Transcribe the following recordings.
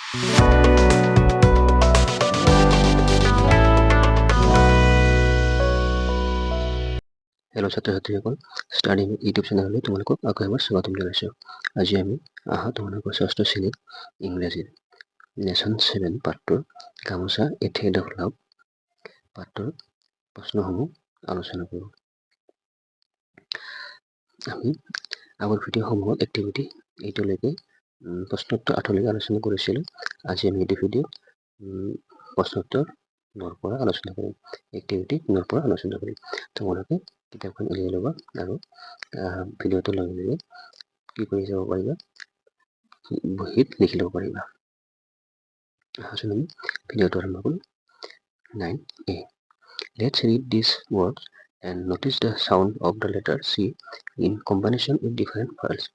Hello' ছাত্ৰ-ছাত্ৰীসকল, study YouTube চেনেললৈ তোমালোকক আকৌ এবাৰ স্বাগতম জনাইছোঁ। আজি আমি তোমালোকৰ ষষ্ঠ শ্ৰেণীত ইংৰাজীৰ লেচন 7 পাঠটোৰ গামোচা এথেড অফ লাভ পাঠটোৰ প্ৰশ্নসমূহ আলোচনা কৰোঁ। আমি আগৰ ভিডিঅ'সমূহত এক্টিভিটি 8লৈকে প্ৰশ্নোত্তৰ 8লৈকে আলোচনা কৰিছিলোঁ। আজি আমি এইটো ভিডিঅ'ত প্ৰশ্নোত্তৰ 9ৰ পৰা আলোচনা কৰিম। এক্টিভিটি 9ৰ পৰা আলোচনা কৰিম। তোমালোকে কিতাপখন উলিয়াই ল'বা আৰু ভিডিঅ'টো লগে লগে কি কৰি যাব পাৰিবা, বহীত লিখি ল'ব পাৰিবা। আহচোন আমি ভিডিঅ'টো আৰম্ভ কৰোঁ। 9A. Let's read these words and notice the sound of the letter C in combination with different vowels.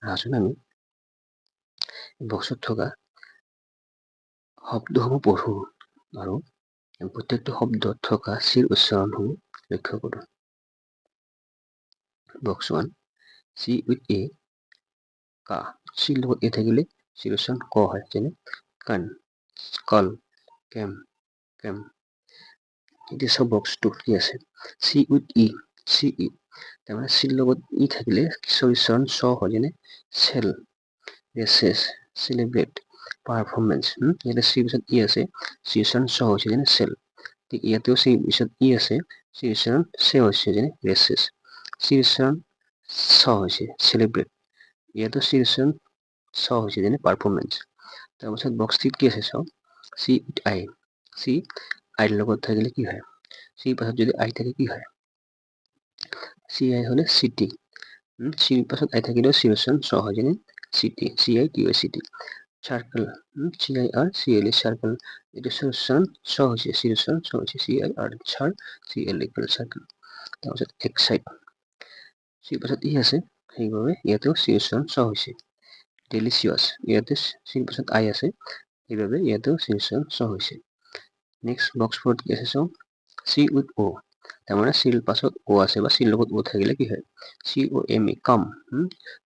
আহচোন আমি বক্সত থকা শব্দসমূহ পঢ়োঁ আৰু প্ৰত্যেকটো শব্দত থকা চিৰ উচ্চাৰণসমূহ লক্ষ্য কৰোঁ। Box 1. C with A. কা। চিৰ লগত এ থাকিলে চিৰ উচ্চাৰণ ক হয়, যেনে কান, কল, কেম, কেম। এতিয়া চাওঁ বক্স 2 কি আছে। চি উইথ ই, চি ই। তাৰমানে চিৰ লগত ই থাকিলে চিৰ উচ্চাৰণ চ হয়, যেনে চেল, ৰেচেছ, চেলিব্ৰেট, পাৰফৰ্মেঞ্চ। ইয়াতে চিৰ পিছত ই আছে, চিৰ উচ্চাৰণ চ হৈছে, যেনে চেল। ইয়াতেও চিৰ পিছত ই আছে, চিৰ উচ্চাৰণ চে হৈছে, যেনে ৰেচেছ। চিৰ উচ্চাৰণ চ হৈছে, চেলিব্ৰেট। ইয়াতো চিৰ উচ্চাৰণ চ হৈছে, যেনে পাৰফৰ্মেঞ্চ। তাৰপিছত বক্স 3 কি আছে চাওঁ। C with I. চি আইৰ লগত থাকিলে কি হয়? চিৰ পাছত যদি আই থাকে কি হয়? চি আই হ'লে চিটি। চিৰ পাছত আই থাকিলেও চিৰ উচ্চাৰণ চ হয়, যেনে city, C I T Y city. Circle, C I R C L E circle. এইটো চিৰ উচ্চাৰণ চ হৈছে, চিৰ উচ্চাৰণ চ হৈছে, C I R sir, C L equal circle. তাৰপিছত এক্সাইট, চিৰ পাছত ই আছে, সেইবাবে ইয়াতেও চিৰ উচ্চাৰণ চ হৈছে। ডেলিচিয়াছ, ইয়াতে চিৰ পাছত আই আছে, সেইবাবে ইয়াতেও চিৰ উচ্চাৰণ চ হৈছে। নেক্সট বক্স 4 কি আছে চাওঁ। চি উইথ অ'। তাৰমানে চিৰ পাছত অ আছে বা চিৰ লগত অ থাকিলে কি হয়? চি অ এম ই, কাম।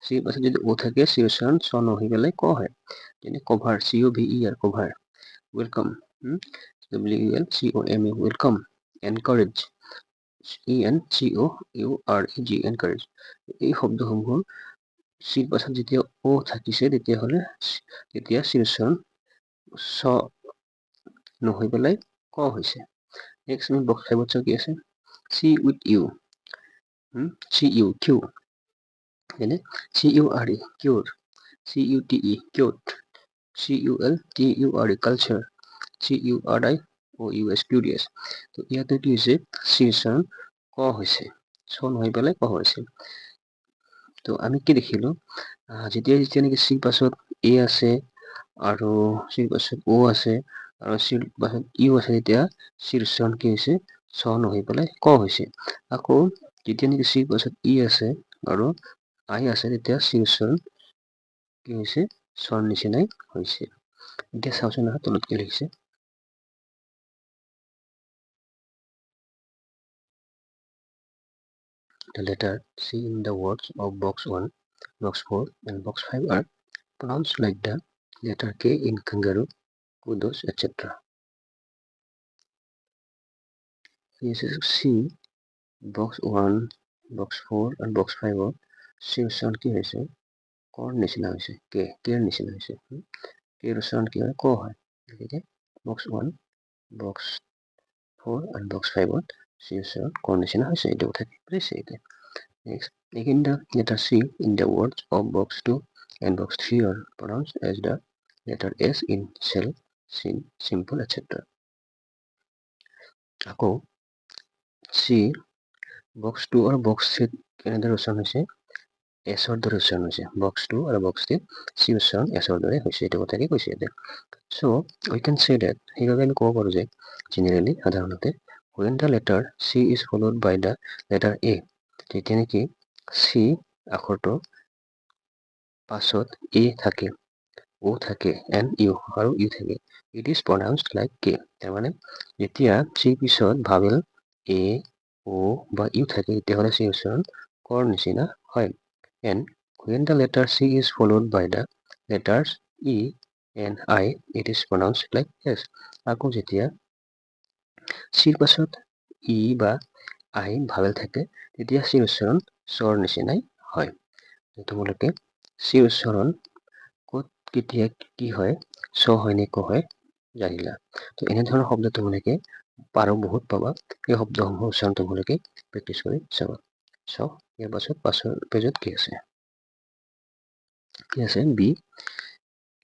চিৰ পাছত যদি অ থাকে চিৰ উচ্চাৰণ চ নহি পেলাই ক হয়, যেনে cover, C O V E R cover. Welcome, W U L C O M E welcome. Encourage, E N C O U R E G encourage. এই শব্দসমূহৰ চিৰ পাছত যেতিয়া অ থাকিছে তেতিয়া চিৰ উচ্চাৰণ চ নহৈ পেলাই ক হৈছে। নেক্সট আমি বক্স 5 চাওঁ কি আছে। C with U, C U Q, যেনে C U R E cure, C U T E cute, C U L T U R E culture, C U R I O U S curious. তো ইয়াতে কি হৈছে? চিৰ উচ্চাৰণ ক হৈছে, চ নহৈ পেলাই ক হৈছে। তো আমি কি দেখিলো, যেতিয়া নেকি চিৰ পাছত এ আছে আৰু চিৰ পাছত অ আছে আৰু চিৰ পাছত ইউ আছে, তেতিয়া চিৰ উচ্চাৰণ কি হৈছে? চ নহৈ পেলাই ক হৈছে। আকৌ যেতিয়া নেকি চিৰ পাছত ই আছে আৰু আই আছে, তেতিয়া চিৰ উচ্চাৰণ কি হৈছে? চৰ নিচিনাই হৈছে। এতিয়া চাওঁচোন তলত কি লিখিছে। The letter C in the words of box 1, box 4 and box 5 are pronounced like the letter K in kangaroo, kudos, etc. This is C, box 1, box 4 and box 5 of চিৰ উচ্চাৰণ কি হৈছে? কৰ নিচিনা হৈছে, কেৰ নিচিনা হৈছে। কেৰ উচ্চাৰণ কি হয়? ক হয়। গতিকে বক্স 1, বক্স 4 and box 5 চিৰ উচ্চাৰণ কৰ নিচিনা হৈছে। এইটো কথা বুজিছে এতিয়া। Next, again the letter C in the words of box 2 and box 3 are pronounced as the letter S in cell, sin, simple, etc. আকৌ C বক্স 2 আৰু বক্স 3 কেনেদৰে উচ্চাৰণ হৈছে? এছৰ দৰে উচ্চাৰণ হৈছে। বক্স 2 আৰু বক্স 3 চি উচ্চাৰণ এছৰ দৰে হৈছে। এইটো কথাকে কৈছে ইয়াতে। চ' উই কেন চে ডেট, সেইবাবে আমি ক'ব পাৰোঁ যে জেনেৰেলি সাধাৰণতে when the letter C is followed by the letter A, তেতিয়া নেকি চি আখৰটো পাছত এ থাকে, ও থাকে, এন ইউ আৰু ইউ থাকে, ইট ইজ প্ৰনাউন্সড লাইক কে। তাৰমানে যেতিয়া চিৰ পিছত ভাৱেল এ, ও বা ইউ থাকে, তেতিয়াহ'লে চি উচ্চাৰণ কৰ নিচিনা হয়। And when the letter C is followed by the letters E, and I, it is pronounced like yes. আকৌ যেতিয়া চিৰ পাছত ই বা আই ভাৱেল থাকে তেতিয়া চিৰ উচ্চাৰণ স্বৰ নিচিনাই হয়। তোমালোকে চিৰ উচ্চাৰণ ক'ত কেতিয়া কি হয়, চ হয় নে ক হয় জানিলা। তো এনেধৰণৰ শব্দ তোমালোকে পাৰো বহুত পাবা। এই শব্দসমূহ উচ্চাৰণ তোমালোকে প্ৰেক্টিচ কৰি চাবা। চাওক ইয়াৰ পাছৰ পেজত কি আছে। B,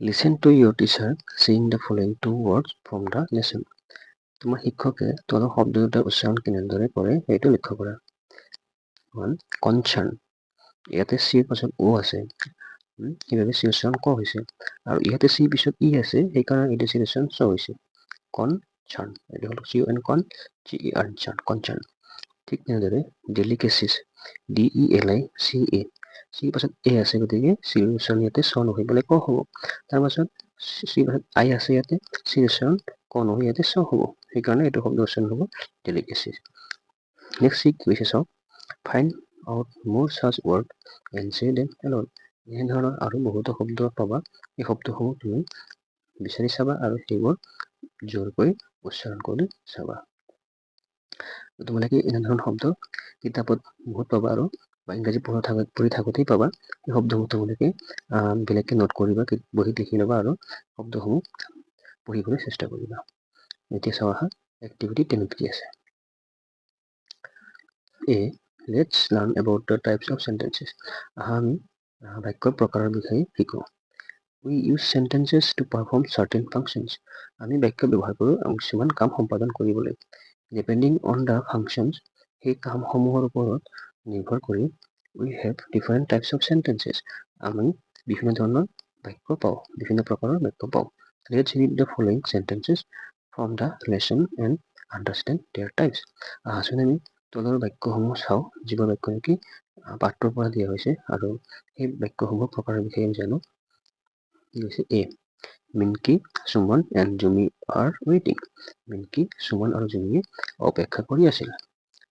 listen to your teacher sing the following 2 words from the lesson. তোমাৰ শিক্ষকে তলৰ শব্দ দুটাৰ উচ্চাৰণ কেনেদৰে কৰে সেইটো লক্ষ্য কৰা। কনচাৰ্ণ, ইয়াতে চিৰ পাছত অ আছে, সেইবাবে চিৰ উচ্চাৰণ ক হৈছে, আৰু ইয়াতে চিৰ পিছত ই আছে, সেইকাৰণে এইটো চিৰ উচ্চাৰণ চ হৈছে। কনচাৰ্ণ, এইটো হ'ল কনচাৰ্ণ। ঠিক তেনেদৰে ডেলিকেচিছ, DELICA, চিৰ পাছত এ আছে, গতিকে চিৰ উচ্চাৰণ ইয়াতে চ নহয় বোলে ক হ'ব। তাৰ পাছত চিৰ পাছত আই আছে, ইয়াতে চিৰ উচ্চাৰণ ক নহয়, ইয়াতে চ হ'ব, সেইকাৰণে এইটো শব্দ উচ্চাৰণ হ'ব ডেলিকেচিছ। নেক্সট কি কৈছে চাওক, find out more such word and say them aloud. এনেধৰণৰ আৰু বহুতো শব্দ পাবা, এই শব্দসমূহ তুমি বিচাৰি চাবা আৰু সেইবোৰ জোৰকৈ উচ্চাৰণ কৰি চাবা। তোমালোকে এনেধৰণৰ শব্দ কিতাপত বহুত পাবা আৰু ইংৰাজী পঢ়ি থাকোঁতেই পাবা। এই শব্দসমূহ তোমালোকে বেলেগকে নোট কৰিবা, বহীত লিখি ল'বা আৰু শব্দসমূহ পঢ়িবলৈ চেষ্টা কৰিবা। এতিয়া চাওঁ আহা এক্টিভিটি 10 কি আছে। Let's learn about the types of sentences. আমি বাক্যৰ প্ৰকাৰৰ বিষয়ে শিকোঁ। We use sentences to perform certain functions. আমি বাক্য ব্যৱহাৰ কৰোঁ কিছুমান কাম সম্পাদন কৰিবলৈ। Depending on the functions, সেই কামসমূহৰ ওপৰত নিৰ্ভৰ কৰি we have different types of sentences. আমি বিভিন্ন ধৰণৰ বাক্য পাওঁ, বিভিন্ন প্ৰকাৰৰ বাক্য পাওঁ। Let's read the following sentences from the lesson and understand their types. আহাচোন আমি তলৰ বাক্যসমূহ চাওঁ, যিবোৰ বাক্য নেকি পাঠটোৰ পৰা দিয়া হৈছে, আৰু সেই বাক্যসমূহৰ প্ৰকাৰৰ বিষয়ে আমি জানো। A, মিনকি, Suman and Jumi R ৱেইটিং। মিনকি, Suman আৰু জুমিয়ে অপেক্ষা কৰি আছিল।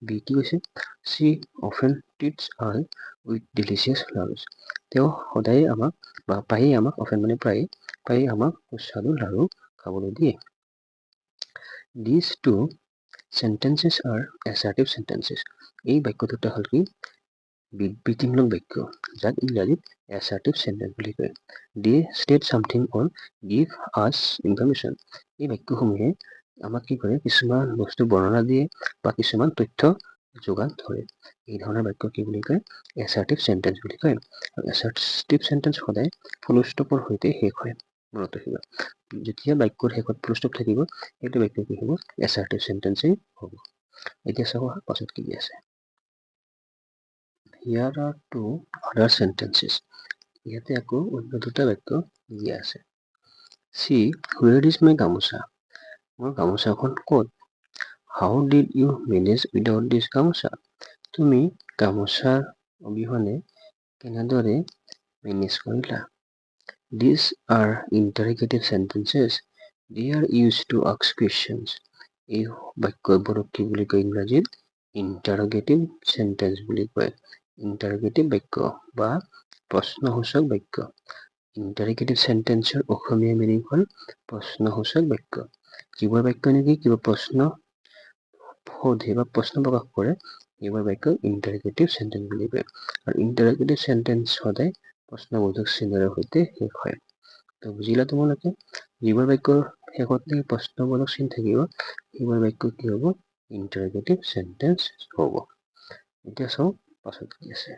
বি কি কৈছে, she often treats us with delicious laddus. তেওঁ সদায়ে আমাক বা প্ৰায়ে আমাক, often মানে প্ৰায়ে আমাক সুস্বাদু লাড়ু খাবলৈ দিয়ে। These two sentences are assertive sentences. এই বাক্য দুটা হ'ল কি বিবৃতিমূলক বাক্য, যাক ইংৰাজীত assertive sentence বুলি কয়। They state something or give us information. এই বাক্যসমূহে আমাক কি কৰে, কিছুমান বস্তু বৰ্ণনা দিয়ে বা কিছুমান তথ্য যোগান ধৰে। এই ধৰণৰ বাক্য কি বুলি কয়, assertive sentence বুলি কয়। আৰু assertive sentence সদায় ফুল ষ্টপৰ সৈতে শেষ হয়, মনত ৰাখিবা। যেতিয়া বাক্যৰ শেষত ফুল ষ্টপ থাকিব, সেইটো বাক্য কি হ'ব, assertive sentence হ'ব। এতিয়া চাব পাছত কি আছে। Here are two other sentences. ইয়াতে আকৌ অন্য দুটা বাক্য দিয়া আছে। See, where is my গামোচা? মোৰ গামোচাখন ক'ত? How did you manage without this গামোচা? তুমি গামোচাৰ অবিহনে কেনেদৰে মেনেজ কৰিলা? These are interrogative sentences. They are used to ask questions. এই বাক্যবোৰক কি বুলি কয় ইংৰাজীত? ইণ্টাৰগেটিভ চেণ্টেন্স বুলি কয়। ইণ্টাৰগেটিভ বাক্য বা প্ৰশ্নসূচক বাক্য। ইণ্টাৰগেটিভ চেণ্টেন্সৰ অসমীয়া মিনিং হ'ল প্ৰশ্নসূচক বাক্য। যিবোৰ বাক্য নেকি কিবা প্ৰশ্ন সোধে বা প্ৰশ্ন প্ৰকাশ কৰে, এইবোৰ বাক্য ইণ্টাৰগেটিভ চেণ্টেন্স বুলি কয়। আৰু ইণ্টাৰগেটিভ চেণ্টেন্স সদায় প্ৰশ্নবোধক চিহ্নৰ সৈতে শেষ হয়। তো বুজিলা তোমালোকে, যিবোৰ বাক্যৰ শেষত প্ৰশ্নবোধক চিন থাকিব, সেইবোৰ বাক্য কি হ'ব, ইণ্টাৰগেটিভ চেণ্টেন্স হ'ব। এতিয়া চাওঁ পাছত কি আছে।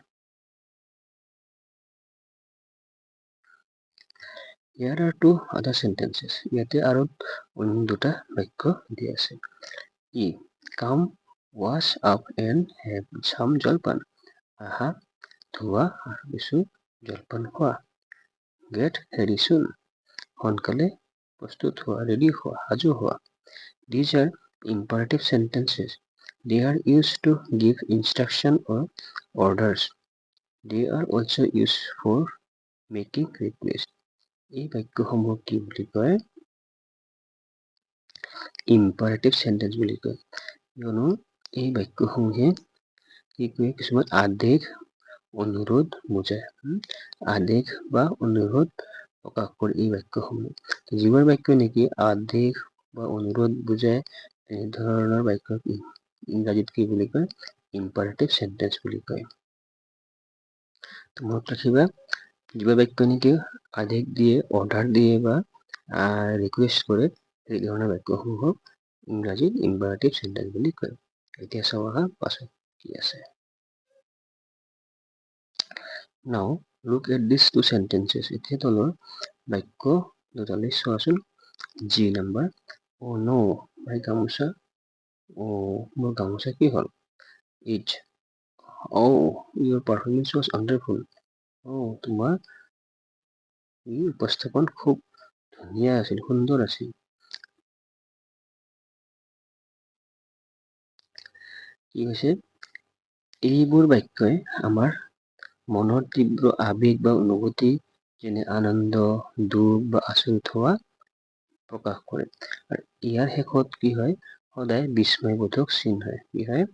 Here are two other sentences. ইয়াতে আৰু অন্য দুটা বাক্য দিয়া আছে। ই, come, wash up and have some জলপান। আহা, ধোৱা আৰু কিছু জলপান খোৱা। Get ready soon. সোনকালে প্ৰস্তুত হোৱা, ৰেডি হোৱা, সাজু হোৱা। These are imperative sentences. They are used to give instruction or orders. They are also used for making request. এই বাক্যসমূহ কি বুলি কয়, ইম্পাৰেটিভ চেণ্টেন্স বুলি কয়। কিয়নো এই বাক্যসমূহে কি কয়, কিছুমান আদেশ অনুৰোধ বুজায়। আদেশ বা অনুৰোধ প্ৰকাশ কৰে এই বাক্যসমূহ। যিবোৰ বাক্য নেকি আদেশ বা অনুৰোধ বুজায় এনেধৰণৰ বাক্যক ইংৰাজীত কি বুলি কয়? ইম্পাৰেটিভ চেন্টেন্স বুলি কয়। মনত ৰাখিবা, যিবোৰ বাক্য নেকি আদেশ দিয়ে, অৰ্ডাৰ দিয়ে বা ৰিকুৱেষ্ট কৰে সেই ধৰণৰ বাক্যসমূহক ইংৰাজীত ইম্পাৰেটিভ চেন্টেন্স বুলি কয়। এতিয়া চাওঁ আহা পাছত কি আছে। Now look at these two sentences. এতিয়া তলৰ বাক্য দুটালৈ চোৱাচোন। G number, oh no, my গামোচা, মোৰ গামোচা কি হ'ল? H, oh, your performance was wonderful. তোমাৰ উপস্থাপন খুব ধুনীয়া আছিল, সুন্দৰ আছিল। কি হৈছে? এইবোৰ বাক্যই আমাৰ মনৰ তীব্ৰ আবেগ বা অনুভূতি যেনে আনন্দ, দুখ বা আচৰিত হোৱা প্ৰকাশ কৰে। আৰু ইয়াৰ শেষত কি হয়? সদায় বিস্ময়বোধক চিন হয়। কি হয়?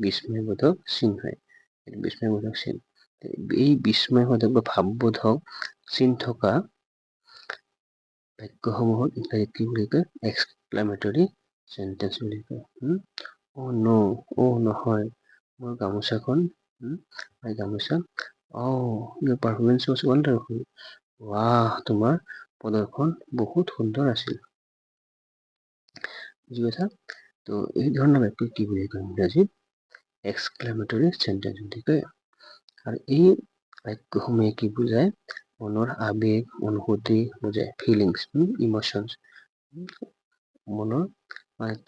বিস্ময়বোধক চিন হয়। বিস্ময়বোধক চিন। এই বিস্ময়বোধক বা ভাৱবোধক চিন থকা বাক্যসমূহক ইংৰাজীত কি বুলি কয়? এক্সক্লেমেটৰী চেন্টেন্স বুলি কয়। অ' নো, নহয়, মোৰ গামোচাখন, গামোচা, your performance was wonderful. ৱাহ, তোমাৰ প্ৰদৰ্শন বহুত সুন্দৰ আছিল। বুজি পাইছা? তো এই ধৰণৰ বাক্য কি বুলি কয় ইংৰাজীত? এক্সক্লেমেটৰী চেন্টেন্স বুলি কয়। আৰু এই বাক্যসমূহে কি বুজায়? মনৰ আবেগ, অনুভূতি বুজায়। ফিলিংছ, ইমোচনছ, মনৰ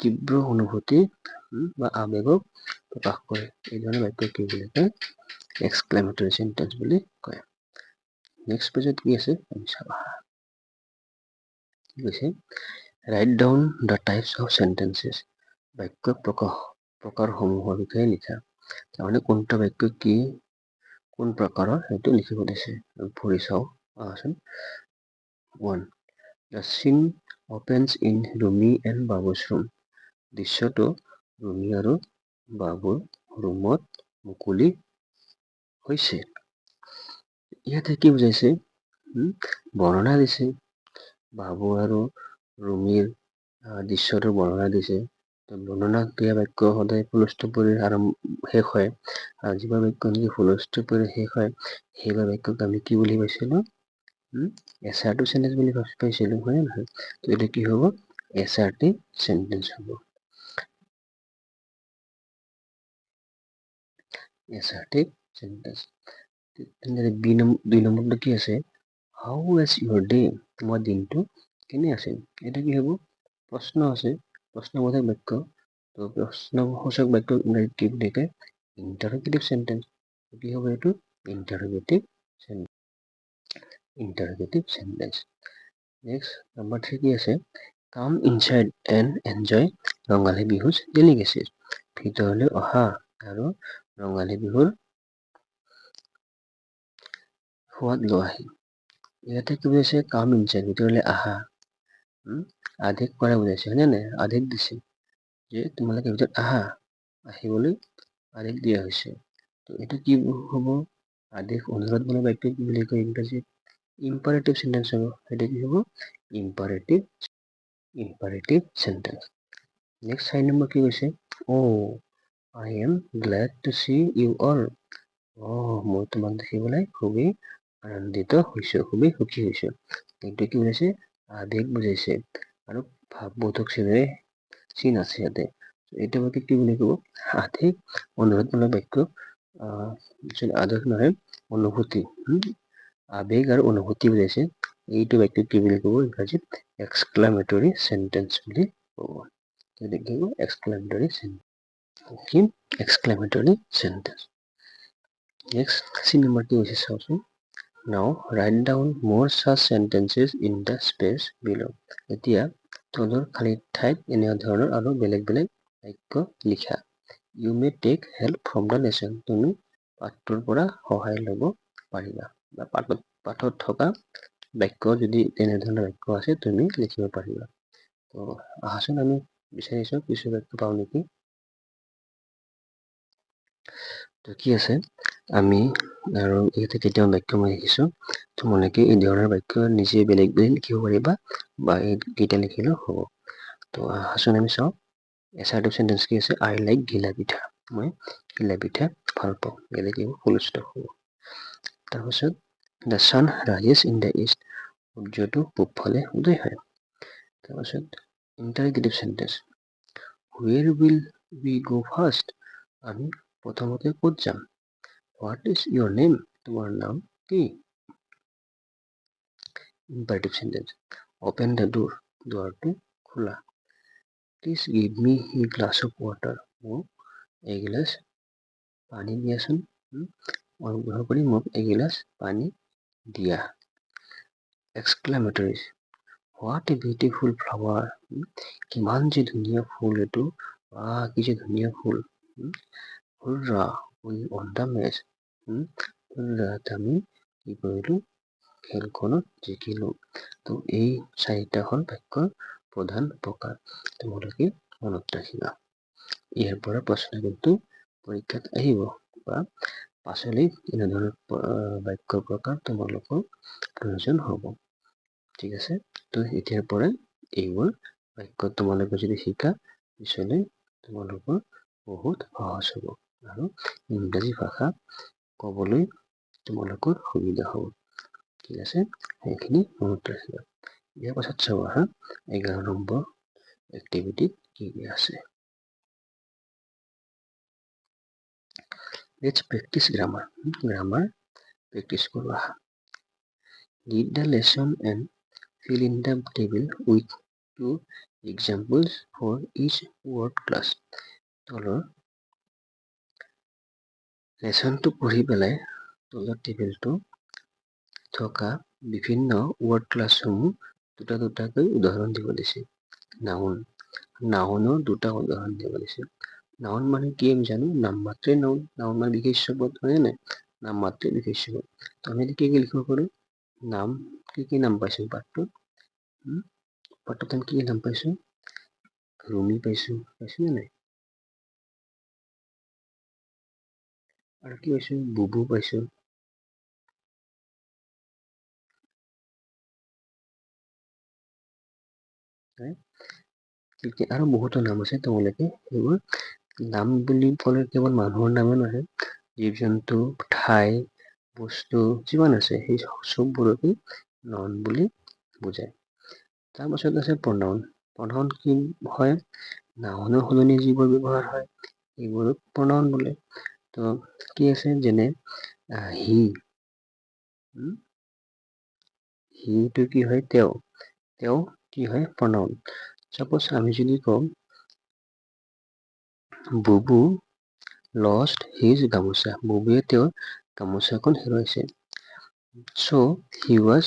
তীব্ৰ অনুভূতি বা আবেগক প্ৰকাশ কৰে। এই ধৰণৰ বাক্য কি বুলি কয়? এক্সক্লেমেটৰী চেন্টেন্স বুলি কয়। নেক্সট পেজত কি আছে আমি চাবা। কি কৈছে? Write down the types of sentences. বাক্য প্ৰকাৰসমূহৰ বিষয়ে লিখা। তাৰমানে কোনটা বাক্য কি, কোন প্ৰকাৰৰ সেইটো লিখিব দিছে। পঢ়ি চাওঁ আহাচোন। 1. The scene opens in Rumi and Babu's room. দৃশ্যটো ৰুমি আৰু বাবুৰ ৰুমত মুকলি হৈছে। ইয়াতে কি বুজাইছে? বৰ্ণনা দিছে। বাবু আৰু ৰুমিৰ দৃশ্যটোৰ বৰ্ণনা দিছে। বৰ্ণনা দিয়া বাক্য সদায় ফুল ষ্টপেৰে শেষ হয়। আৰু যিবোৰ বাক্য নেকি ফুল ষ্টপেৰে শেষ হয়, সেইবোৰ বাক্যক আমি কি বুলি পাইছিলো? এছাৰটিভ চেন্টেন্স বুলি পাইছিলো, হয় নে নহয়? তো এইটো কি হ'ব? এছাৰটিভ চেন্টেন্স হ'ব। এছাৰটিভ চেন্টেন্স। দুই নম্বৰটো কি আছে? হাউ ৱাজ ইউৰ ডে? তোমাৰ দিনটো কেনে আছিল? এটা কি হ'ব? প্ৰশ্ন আছে, প্ৰশ্নবোধক বাক্য। তো প্ৰশ্নসূচক বাক্য ইংৰাজীত কি বুলি কয়? ইণ্টাৰগেটিভ চেন্টেন্স। কি হ'ব এইটো? ইণ্টাৰগেটিভ চেন্টেন্স। নেক্সট নম্বৰ 3 কি আছে? কাম ইনচাইড এণ্ড এনজয় ৰঙালী বিহুজ ডেলিকেচিজ। ভিতৰলৈ অহা আৰু ৰঙালী বিহুৰ সোৱাদ লোৱাহি। ইয়াতে কি বুজাইছে? কাম ইনচাইড, ভিতৰলৈ আহা। আদেশ কৰা বুজাইছে, হয়নে নাই? আদেশ দিছে যে তোমালোকে ভিতৰত আহা, আহিবলৈ আদেশ দিয়া হৈছে। তো এইটো কি হ'ব? আদেশ অনুৰোধমূলক বাক্য কি বুলি কয় ইংৰাজীত? ইম্পাৰেটিভ চেন্টেন্স হ'ব। সেইটো কি হ'ব? ইম্পাৰেটিভ চেন্টেন্স। নেক্সট 4 নম্বৰ কি কৈছে? I am glad to see you all. মই তোমাক দেখিবলৈ খুবেই আনন্দিত হৈছো, খুবেই সুখী হৈছো। এইটো কি বুজাইছে? আবেগ বুজাইছে আৰু ভাৱবোধক চিন আছে ইয়াতে। এইটো বাক্য কি বুলি ক'ব? আদেশ অনুৰোধমূলক বাক্য। আদেশ নহয়, অনুভূতি। আবেগ আৰু অনুভূতি বুজাইছে। এইটো বাক্য কি বুলি ক'ব ইংৰাজীত? এক্সক্লেমেটৰী চেন্টেন্স বুলি ক'ব। এক্সক্লেমেটৰী চেন্টেন্স। নেক্সট C নম্বৰ কি হৈছে চাওঁচোন। Now write down more such sentences in the space below. এতিয়া তলৰ খালী ঠাইত এনে ধৰণৰ আৰু বেলেগ বেলেগ বাক্য লিখা। You may take help from the lesson. তুমি পাঠটোৰ পৰা সহায় ল'ব পাৰিবা। বা পাঠত থকা বাক্য যদি তেনেধৰণৰ বাক্য আছে তুমি লিখিব পাৰিবা। তো আহাচোন আমি বিচাৰিছোঁ কিছু বাক্য পাওঁ নেকি। তো কি আছে আমি আৰু ইয়াতে কেতিয়াও বাক্য মই লিখিছোঁ তোমালোকে এই ধৰণৰ বাক্য নিজে বেলেগ বেলেগ লিখিব পাৰিবা বা এইকেইটা লিখিলেও হ'ব। তো আচোন আমি চাওঁ এছাৰ্টিভ চেণ্টেন্স কি আছে আই লাইক ঘিলা পিঠা মই ঘিলা পিঠা ভাল পাওঁ বেলেগ এইবোৰ ফুল ষ্টপ হ'ব। তাৰপিছত the sun rises in the east সূৰ্যটো পূবফালে উদয় হয়। তাৰপিছত interrogative sentence where will we go' first আমি প্ৰথমতে ক'ত যাম। হোৱাট ইজ ইয়ৰ নেম তোমাৰ নাম কি। ইম্পাৰেটিভ চেণ্টেন্স অপেন দ্য ডোৰ দুৱাৰটো খোলা। Please give me a glass of water মোক এগিলাচ পানী দিয়াচোন অনুগ্ৰহ কৰি মোক এগিলাচ পানী দিয়া। Exclamatory what a beautiful flower কিমান যে ধুনীয়া ফুল এইটো কি যে ধুনীয়া ফুল। হুৰ্ৰা উই ৱন দ্য মেচ আমি কি কৰিলোঁ খেলখনত জিকিলোঁ। তো এই চাৰিটা হ'ল বাক্যৰ প্ৰধান প্ৰকাৰ তোমালোকে মনত ৰাখিবা। ইয়াৰ পৰা প্ৰশ্ন কিন্তু পৰীক্ষাত আহিব বা পাছলৈ এনেধৰণৰ বাক্যৰ প্ৰকাৰ তোমালোকৰ প্ৰয়োজন হ'ব। ঠিক আছে তো এতিয়াৰ পৰা এইবোৰ বাক্য তোমালোকে যদি শিকা পিছলৈ তোমালোকৰ বহুত সহজ হ'ব আৰু ইংৰাজী ভাষা ক'বলৈ তোমালোকৰ সুবিধা হ'ব। ঠিক আছে সেইখিনি মনত ৰাখিবা। ইয়াৰ পাছত চাওঁ আহা 11 নম্বৰ এক্টিভিটিত কি কি আছে। লেটছ প্ৰেক্টিচ গ্ৰামাৰ প্ৰেক্টিচ কৰোঁ আহা। Read the lesson and fill in the table with 2 examples for each word class. তলৰ লেচনটো পঢ়ি পেলাই তলৰ টেবুলটো থকা বিভিন্ন ৱৰ্ড ক্লাছসমূহ দুটা দুটাকৈ উদাহৰণ দিব দিছে। নাউনৰ দুটা উদাহৰণ দিব দিছে। নাউন মানে কি আমি জানো নাম মাত্ৰে নাউন মানে বিশেষ্য পদ হয় নাই নাম মাত্ৰে বিশেষ্য পদ। তো আমি কি কি লিখিব পাৰোঁ নাম কি নাম পাইছোঁ পাঠটোত আমি কি নাম পাইছোঁ ৰুমি পাইছোঁ নে নাই আৰু কি পাইছোঁ বুবু পাইছোঁ আৰু বহুতো নাম আছে তোমালোকে সেইবোৰ নাম বুলি ক'লে কেৱল মানুহৰ নামে নহয় জীৱ জন্তু ঠাই বস্তু যিমান আছে সেই চববোৰকে নাউন বুলি বুজায়। তাৰপাছত আছে প্ৰনাউন কি হয় নাউনৰ সলনি যিবোৰ ব্যৱহাৰ হয় এইবোৰক প্ৰনাউন বোলে। তো কি আছে যেনে হিটো কি হয় তেওঁ কি হয় প্ৰনাউন। চাপ'জ আমি যদি কওঁ বুবু লষ্ট হিজ গামোচা বুবুৱে তেওঁৰ গামোচাখন হেৰুৱাইছে। চ' হি ৱাজ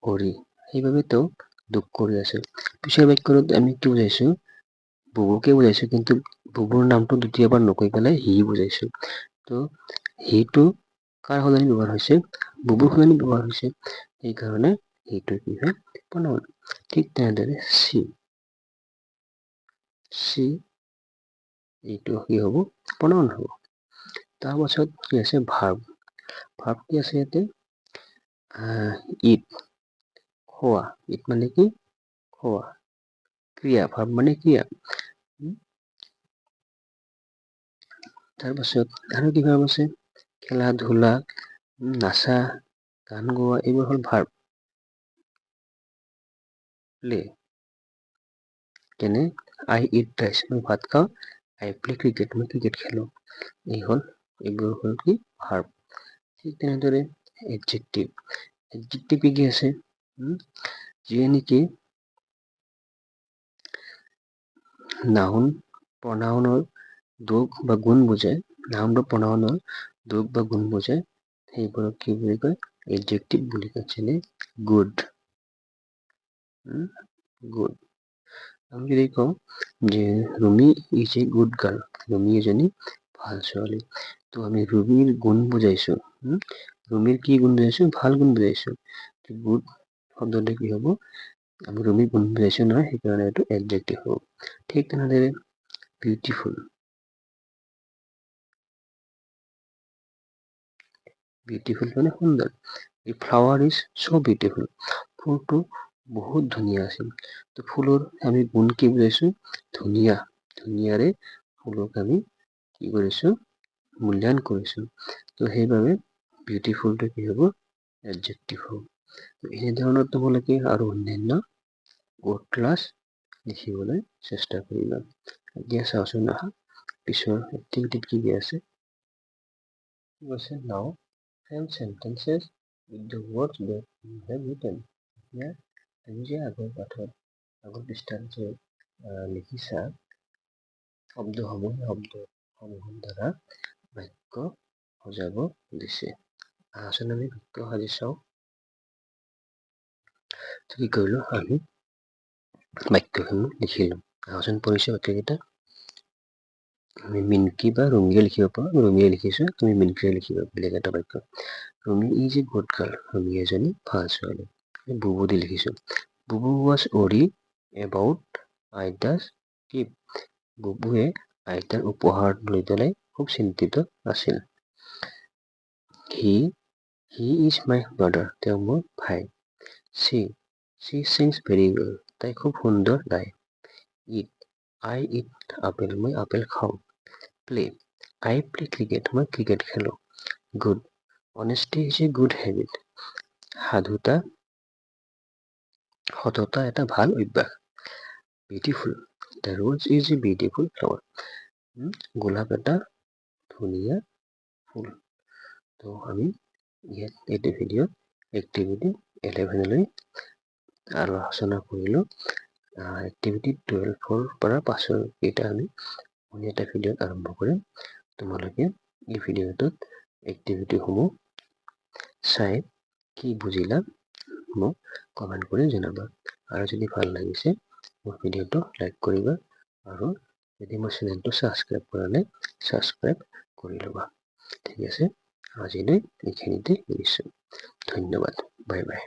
অৰি সেইবাবে তেওঁ দুখ কৰি আছে। পিছৰ বাক্যত আমি কি বুজাইছোঁ বুবুকে বুজাইছোঁ কিন্তু বুবুৰ নামটো দ্বিতীয়বাৰ নকৈ পেলাই হি বুজাইছোঁ। তো হিটো কাৰ সলনি ব্যৱহাৰ হৈছে বুবুৰ সলনি ব্যৱহাৰ হৈছে সেইকাৰণে সেইটো কি হয় প্ৰনাউন। ঠিক তেনেদৰে চি এইটো কি হ'ব প্ৰনাউন হ'ব। তাৰপাছত কি আছে ভাৰ্ব কি আছে ইয়াতে ইট খোৱা ইট মানে কি খোৱা ক্ৰিয়া ভাৰ্ব মানে ক্ৰিয়া। তাৰপাছত আৰু কি ভাৰ্ব আছে খেলা ধূলা নাচা গান গোৱা এইবোৰ হ'ল ভাৰ্ব। প্লে যেনে আই ইট ৰাইচ মই ভাত খাওঁ আই প্লে ক্ৰিকেট মই ক্ৰিকেট খেলোঁ এইবোৰ হ'ল কি ভাৰ্ব। ঠিক তেনেদৰে এডজেক্টিভ কি আছে যিয়ে নেকি নাউন প্ৰনাউনৰ দোষ বা গুণ বুজায় নাউন বা প্ৰনাউনৰ দোষ বা গুণ বুজায় সেইবোৰক কি বুলি কয় এডজেক্টিভ বুলি কয়। যেনে গুড আমি যদি কওঁ যে Rumi is a good girl Rumi এজনী ভাল ছোৱালী। তো আমি ৰুমিৰ গুণ বুজাইছোঁ ৰুমিৰ কি গুণ বুজাইছোঁ ভাল গুণ বুজাইছোঁ। গুড শব্দটো কি হ'ব আমি ৰুমিৰ গুণ বুজাইছোঁ নহয় সেইকাৰণে এইটো এডজেক্টিভ হ'ব। ঠিক তেনেদৰে বিউটিফুল বিউটিফুল মানে সুন্দৰ। The flower is so beautiful. ফুলটো বহুত ধুনীয়া আছিল। তো ফুলৰ আমি গুণ কি বুজাইছো? ধুনীয়া। ধুনীয়াৰে ফুলক আমি কি কৰিছো? মূল্যায়ন কৰিছো। তো সেইবাবে বিউটিফুলটো কি হ'ব? এডজেক্টিভ হ'ব। এনেধৰণৰ তোমালোকে আৰু অন্যান্য ৱৰ্ড ক্লাছ লিখিবলৈ চেষ্টা কৰিবা। এতিয়া চাওঁচোন আহা পিছৰ এক্টিভিটিত কি দিয়া আছে? Now frame sentences with the words that you have written. এতিয়া তুমি যে আগৰ পৃষ্ঠাত যে লিখিছা শব্দসমূহৰ দ্বাৰা বাক্য সজাব দিছে। আহাচোন আমি বাক্য সাজি চাওঁ। কি কৰিলো? আমি বাক্যসমূহ লিখিলো। আহাচোন পৰিচয় বাক্যকেইটা। আমি মিনকি বা ৰুমিয়ে লিখিব পাৰোঁ। ৰুমিয়ে লিখিছো, তুমি মিনকিয়ে লিখিবা বেলেগ এটা বাক্য। Rumi is a good girl. Rumi এজনী ভাল ছোৱালী। বুবু দি লিখিছো। Bubu was worry about Aita's gift. বুবুৱে আইতাৰ উপহাৰ লৈ পেলাই খুব চিন্তিত আছিল। He is my brother. তেওঁ মোৰ ভাই। She sings very well. তাই খুব সুন্দৰ গায়। I eat apple. মই আপেল খাওঁ। Play I play cricket. মই ক্ৰিকেট খেলো। Good honesty is a good habit. সততা এটা ভাল অভ্যাস। Beautiful the rose is a beautiful flower. গোলাপ এটা ধুনীয়া ফুল। তো আমি ইয়াত এইটো ভিডিঅ'ত এক্টিভিটি 11লৈ আলোচনা কৰিলো। এক্টিভিটি 12ৰ পৰা পাছৰ কেইটা আমি এটা ভিডিঅ'ত আৰম্ভ কৰিম। তোমালোকে এই ভিডিঅ'টোত এক্টিভিটিসমূহ চাই কি বুজিলা মোক কমেণ্ট কৰি জনাবা। আৰু যদি ভাল লাগিছে মোৰ ভিডিঅ'টো লাইক কৰিবা আৰু যদি মোৰ চেনেলটো ছাবস্ক্ৰাইব কৰা নাই ছাবস্ক্ৰাইব কৰি ল'বা। ঠিক আছে, আজিলৈ এইখিনিতে এৰিছোঁ। ধন্যবাদ। Bye bye.